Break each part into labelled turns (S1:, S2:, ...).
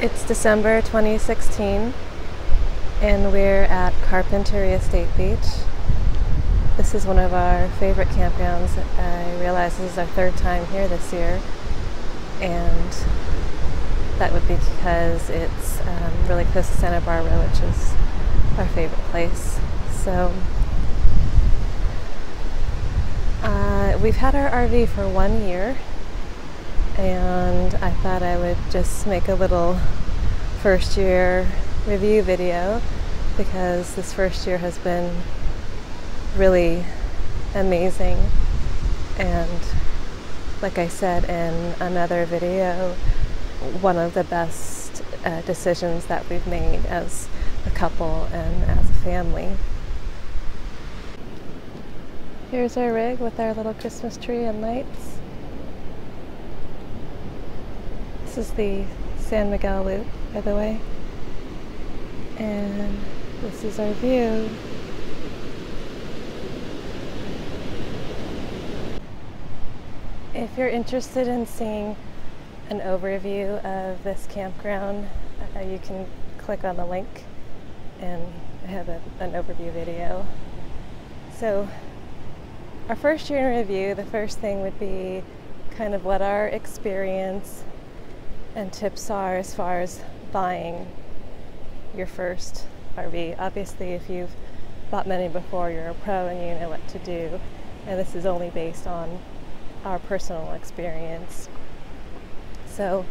S1: It's December 2016 and we're at Carpinteria State Beach. This is one of our favorite campgrounds. I realize this is our third time here this year, and that would be because it's really close to Santa Barbara, which is our favorite place. So we've had our RV for 1 year, and I thought I would just make a little first year review video because this first year has been really amazing, and like I said in another video, one of the best decisions that we've made as a couple and as a family. Here's our rig with our little Christmas tree and lights. This is the San Miguel Loop, by the way. And this is our view. If you're interested in seeing an overview of this campground, you can click on the link and I have an overview video. So our first year in review, the first thing would be kind of what our experience and tips are as far as buying your first RV. Obviously, if you've bought many before, you're a pro and you know what to do. And this is only based on our personal experience. So,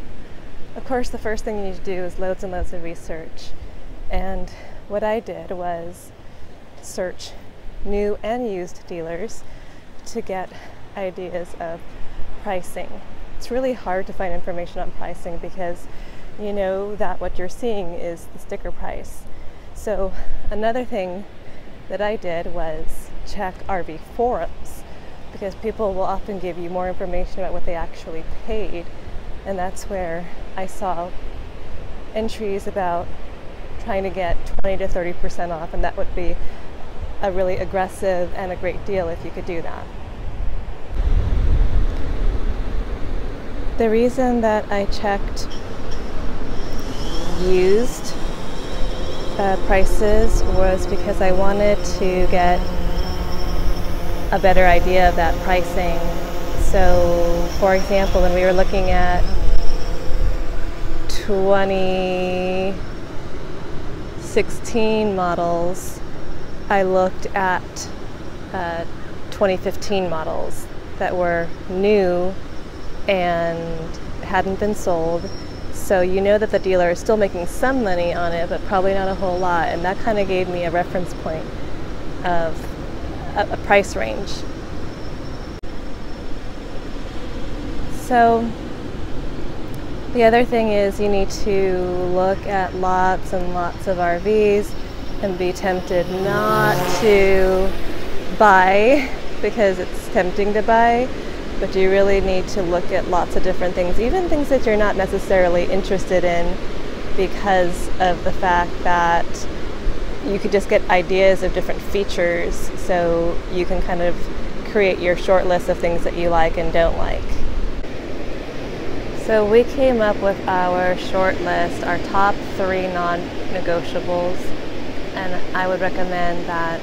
S1: of course, the first thing you need to do is loads and loads of research. And what I did was search new and used dealers to get ideas of pricing. It's really hard to find information on pricing because you know that what you're seeing is the sticker price. So another thing that I did was check RV forums, because people will often give you more information about what they actually paid, and that's where I saw entries about trying to get 20 to 30% off, and that would be a really aggressive and a great deal if you could do that. The reason that I checked used prices was because I wanted to get a better idea of that pricing. So, for example, when we were looking at 2016 models, I looked at 2015 models that were new and hadn't been sold. So you know that the dealer is still making some money on it, but probably not a whole lot. And that kind of gave me a reference point of a price range. So the other thing is you need to look at lots and lots of RVs and be tempted not to buy because it's tempting to buy. But you really need to look at lots of different things, even things that you're not necessarily interested in, because of the fact that you could just get ideas of different features, so you can kind of create your short list of things that you like and don't like. So we came up with our short list, our top 3 non-negotiables, and I would recommend that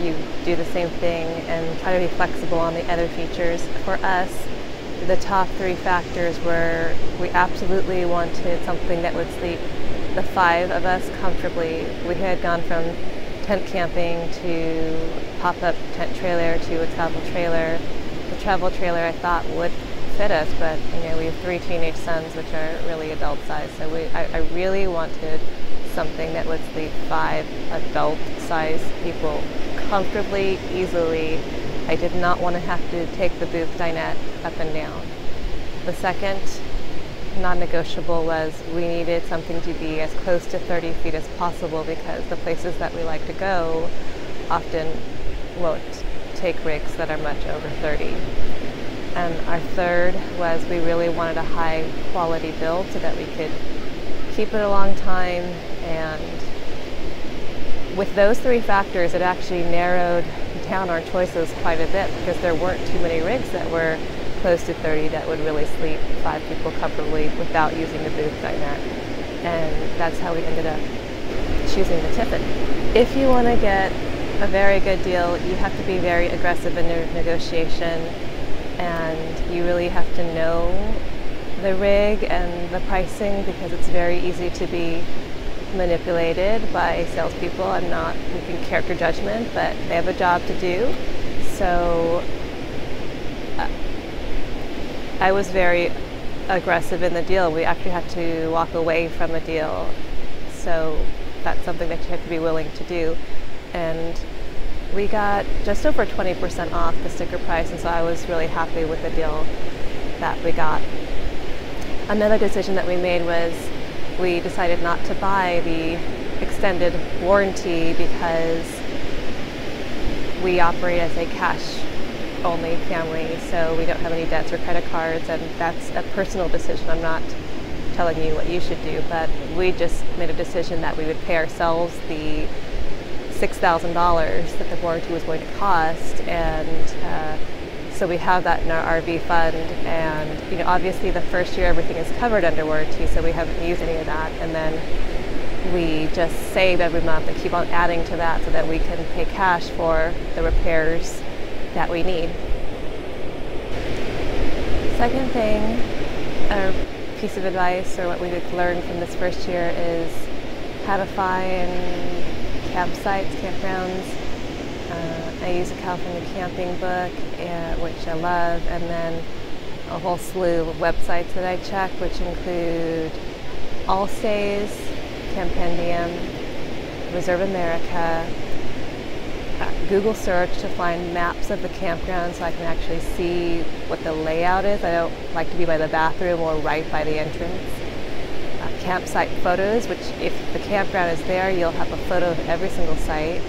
S1: you do the same thing and try to be flexible on the other features. For us, the top 3 factors were we absolutely wanted something that would sleep the 5 of us comfortably. We had gone from tent camping to pop-up tent trailer to a travel trailer. The travel trailer I thought would fit us, but you know, we have 3 teenage sons which are really adult size, so I really wanted something that would sleep 5 adult size people comfortably, easily. I did not want to have to take the booth dinette up and down. The second non-negotiable was we needed something to be as close to 30 feet as possible, because the places that we like to go often won't take rigs that are much over 30. And our third was we really wanted a high quality build so that we could keep it a long time. And with those 3 factors, it actually narrowed down our choices quite a bit, because there weren't too many rigs that were close to 30 that would really sleep 5 people comfortably without using the booth dinette. and that's how we ended up choosing the Tiffin. If you want to get a very good deal, you have to be very aggressive in your negotiation, and you really have to know the rig and the pricing, because it's very easy to be manipulated by salespeople. I'm not making character judgment, but they have a job to do. So I was very aggressive in the deal. We actually had to walk away from a deal. So that's something that you have to be willing to do. And we got just over 20% off the sticker price, and so I was really happy with the deal that we got. Another decision that we made was we decided not to buy the extended warranty because we operate as a cash-only family, so we don't have any debts or credit cards, and that's a personal decision. I'm not telling you what you should do, but we just made a decision that we would pay ourselves the $6,000 that the warranty was going to cost, and so we have that in our RV fund. And you know, obviously the first year everything is covered under warranty, so we haven't used any of that, and then we just save every month and keep on adding to that so that we can pay cash for the repairs that we need. Second thing, or piece of advice, or what we learned from this first year, is how to find campsites, campgrounds. I use a California camping book, which I love, and then a whole slew of websites that I check, which include All Stays, Campendium, Reserve America, Google search to find maps of the campground so I can actually see what the layout is. I don't like to be by the bathroom or right by the entrance. Campsite photos, which if the campground is there, you'll have a photo of every single site.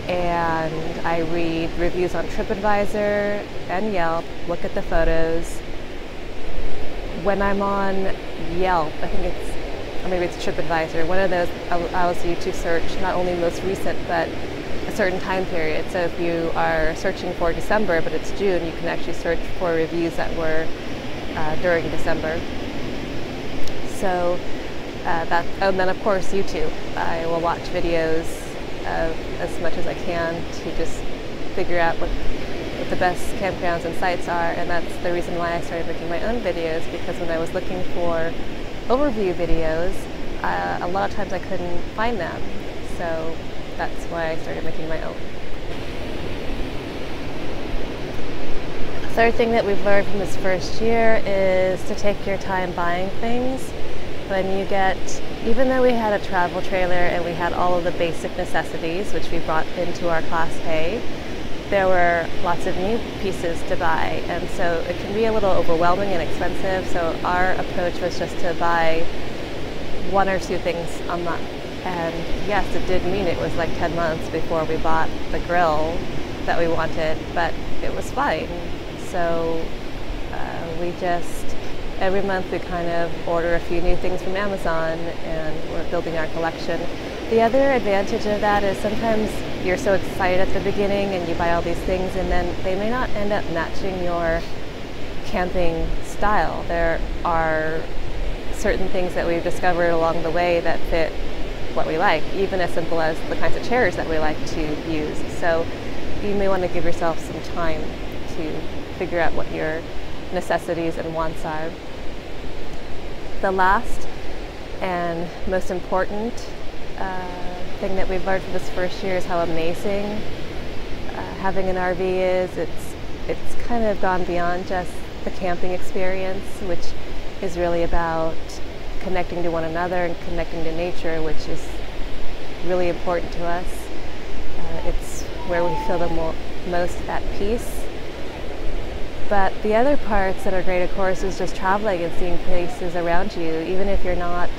S1: And I read reviews on TripAdvisor and Yelp, look at the photos. When I'm on Yelp, I think it's, or maybe it's TripAdvisor, one of those allows you to search not only most recent, but a certain time period. So if you are searching for December, but it's June, you can actually search for reviews that were during December. So and then of course YouTube. I will watch videos as much as I can to just figure out what the best campgrounds and sites are, and that's the reason why I started making my own videos, because when I was looking for overview videos, a lot of times I couldn't find them. So that's why I started making my own. Third thing that we've learned from this first year is to take your time buying things. When you get, even though we had a travel trailer and we had all of the basic necessities, which we brought into our Class A, there were lots of new pieces to buy, and so it can be a little overwhelming and expensive. So our approach was just to buy one or two things a month. And yes, it did mean it was like 10 months before we bought the grill that we wanted, but it was fine. So we just, every month we kind of order a few new things from Amazon, and we're building our collection. The other advantage of that is sometimes you're so excited at the beginning and you buy all these things, and then they may not end up matching your camping style. There are certain things that we've discovered along the way that fit what we like, even as simple as the kinds of chairs that we like to use. So you may want to give yourself some time to figure out what your necessities and wants are. The last and most important thing that we've learned from this first year is how amazing having an RV is. It's kind of gone beyond just the camping experience, which is really about connecting to one another and connecting to nature, which is really important to us. It's where we feel the most at peace. But the other parts that are great, of course, is just traveling and seeing places around you, even if you're not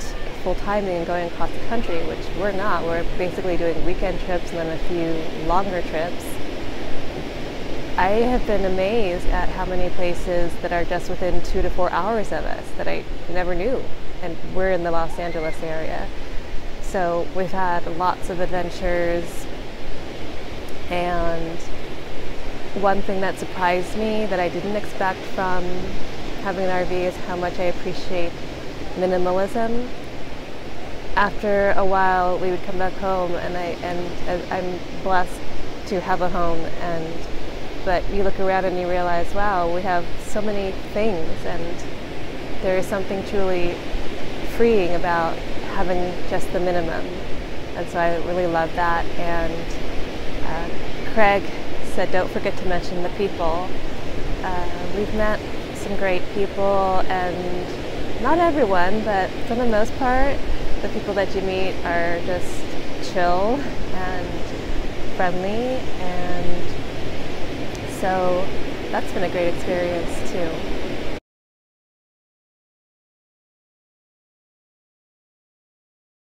S1: full-time and going across the country, which we're not. We're basically doing weekend trips and then a few longer trips. I have been amazed at how many places that are just within 2 to 4 hours of us that I never knew. And we're in the Los Angeles area. So we've had lots of adventures, and one thing that surprised me that I didn't expect from having an RV is how much I appreciate minimalism. after a while, we would come back home, and I'm blessed to have a home. But you look around and you realize, wow, we have so many things, and there is something truly freeing about having just the minimum. And so I really love that. And Craig said, don't forget to mention the people. We've met some great people, and not everyone, but for the most part, the people that you meet are just chill and friendly, and so that's been a great experience too.